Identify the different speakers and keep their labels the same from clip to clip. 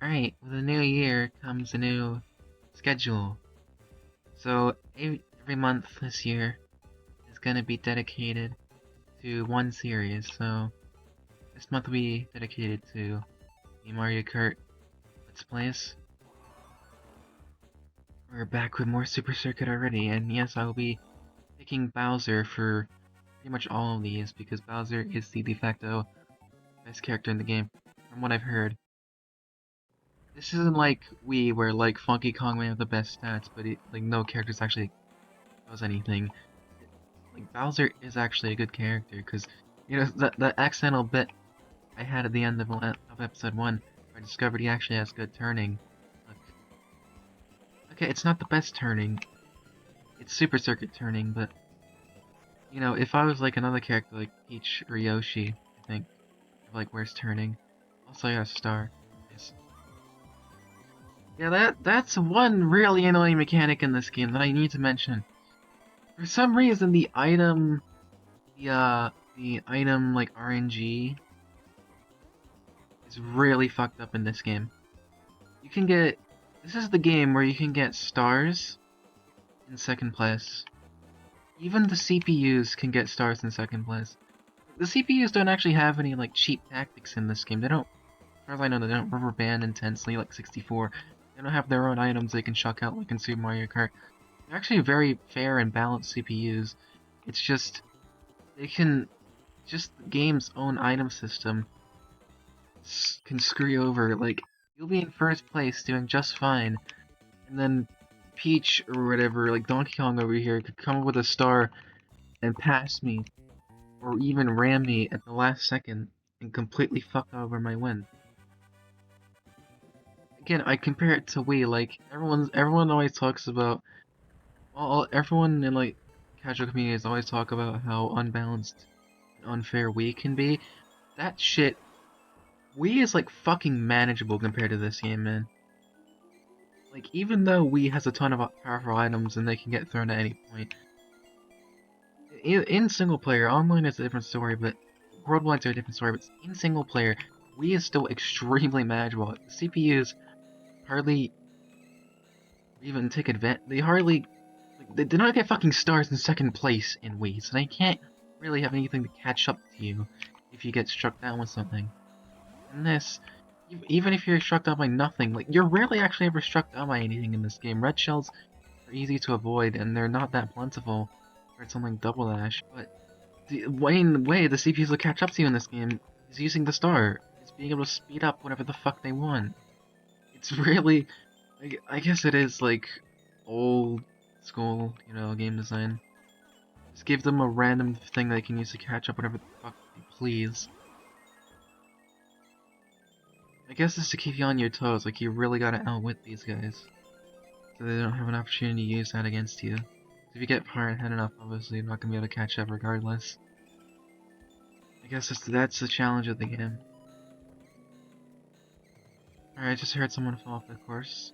Speaker 1: Alright, with a new year comes a new schedule. So every month this year is gonna be dedicated to one series. So this month will be dedicated to the Mario Kart Let's Plays. We're back with more Super Circuit already, and yes, I will be picking Bowser for pretty much all of these because Bowser is the de facto best character in the game, from what I've heard. This isn't like Wii, where like Funky Kong may have the best stats, but like no characters actually does anything. Like Bowser is actually a good character because the accidental bit I had at the end of episode 1, where I discovered he actually has good turning. Look, okay, it's not the best turning. It's Super Circuit turning, but if I was like another character like Peach or Yoshi, I think like where's turning. Also, I got a star. Nice. Yeah, that's one really annoying mechanic in this game that I need to mention. For some reason, the item like RNG is really fucked up in this game. You can get, this is the game where you can get stars in second place. Even the CPUs can get stars in second place. The CPUs don't actually have any like cheap tactics in this game. They don't, as far as I know, they don't rubber band intensely like 64. They don't have their own items they can chuck out like in Super Mario Kart. They're actually very fair and balanced CPUs. It's just, just the game's own item system can screw you over. Like, you'll be in first place doing just fine, and then Peach or whatever, like Donkey Kong over here, could come up with a star and pass me, or even ram me at the last second and completely fuck over my win. Again, I compare it to Wii. Like everyone always talks about, everyone in like casual communities always talk about how unbalanced and unfair Wii can be. That shit, Wii is like fucking manageable compared to this game, man. Like, even though Wii has a ton of powerful items and they can get thrown at any point, in single player, online is a different story, but worldwide's a different story, but in single player, Wii is still extremely manageable. The CPUs hardly even take advantage, they hardly, like, they do not get fucking stars in second place in Wii, so they can't really have anything to catch up to you if you get struck down with something. In this, even if you're struck down by nothing, like, you're rarely actually ever struck down by anything in this game. Red shells are easy to avoid, and they're not that plentiful for something double dash, but the way the CPUs will catch up to you in this game is using the star. It's being able to speed up whatever the fuck they want. It's really, I guess it is like old school, game design. Just give them a random thing they can use to catch up whatever the fuck they please. I guess it's to keep you on your toes, like you really gotta outwit these guys. So they don't have an opportunity to use that against you. If you get far ahead enough, obviously you're not gonna be able to catch up regardless. I guess that's the challenge of the game. Alright, I just heard someone fall off the course.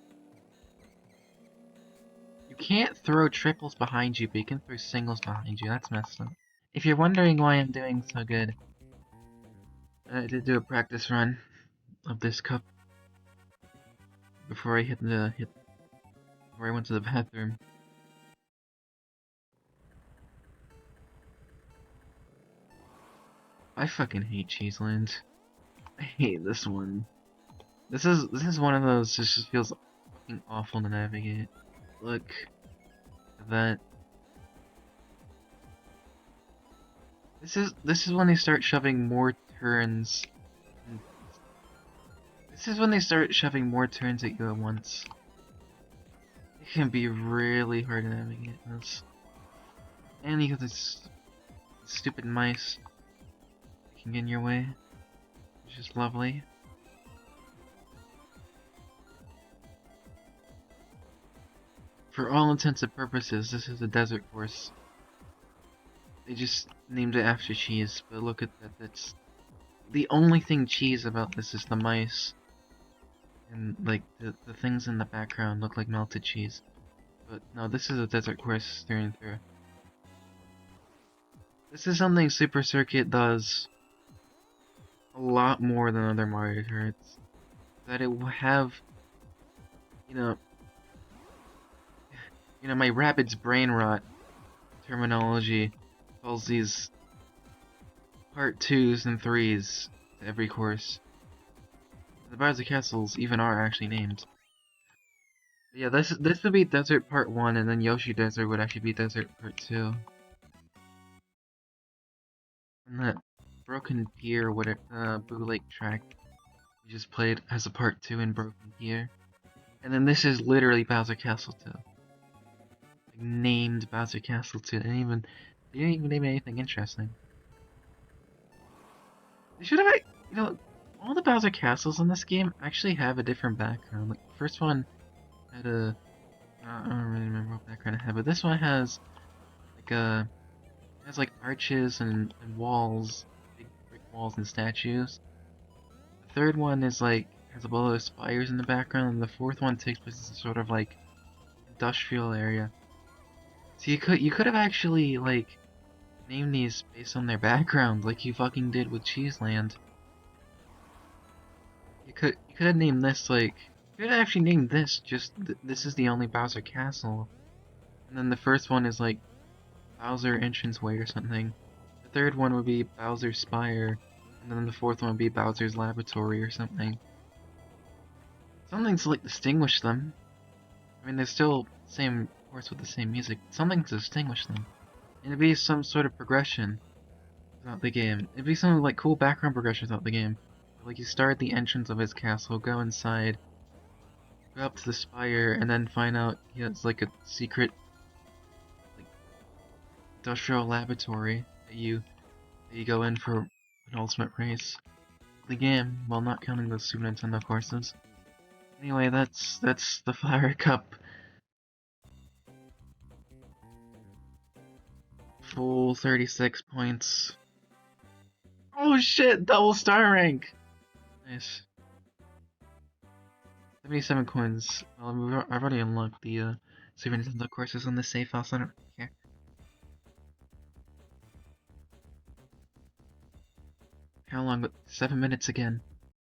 Speaker 1: You can't throw triples behind you, but you can throw singles behind you. That's messed up. If you're wondering why I'm doing so good, I did do a practice run of this cup before I before I went to the bathroom. I fucking hate Cheeseland. I hate this one. This is one of those that just feels fucking awful to navigate. Look at that. This is when they start shoving more turns. This is when they start shoving more turns at you at once. It can be really hard to navigate this. And you got this stupid mice that can get in your way, which is lovely. For all intents and purposes, this is a desert course. They just named it after cheese, but look at that, that's... The only thing cheese about this is the mice. And, like, the things in the background look like melted cheese. But no, this is a desert course through and through. This is something Super Circuit does a lot more than other Mario Karts. that it will have, you know, my Rabbids brain rot terminology calls these part 2s and 3s to every course. The Bowser Castles even are actually named. But yeah, this would be Desert Part 1, and then Yoshi Desert would actually be Desert Part 2. And that Broken Pier, Boo Lake track we just played as a Part 2 in Broken Pier. And then this is literally Bowser Castle 2. Like, named Bowser Castle 2. They didn't even name anything interesting. They should have, all the Bowser Castles in this game actually have a different background. Like, the first one had I don't really remember what background it had, but this one has, like, arches and walls, big brick walls and statues. The third one is, has a bunch of spires in the background, and the fourth one takes place in sort of, industrial area. So you could have actually, named these based on their background, like you fucking did with Cheeseland. You could have named this you could have actually named this just this is the only Bowser Castle, and then the first one is Bowser Entranceway or something. The third one would be Bowser's Spire, and then the fourth one would be Bowser's Laboratory or something. Something to distinguish them. I mean, they're still the same course with the same music. Something to distinguish them. And it'd be some sort of progression throughout the game. It'd be some cool background progression throughout the game. Like you start at the entrance of his castle, go inside, go up to the spire, and then find out he has a secret industrial laboratory that you go in for an ultimate race. The game, while not counting the Super Nintendo courses. Anyway, that's the Flower Cup. Full 36 points. Oh shit, double star rank! Nice. 77 coins. Well, I've already unlocked the Super Nintendo courses on the safe house, I don't care. How long? 7 minutes again.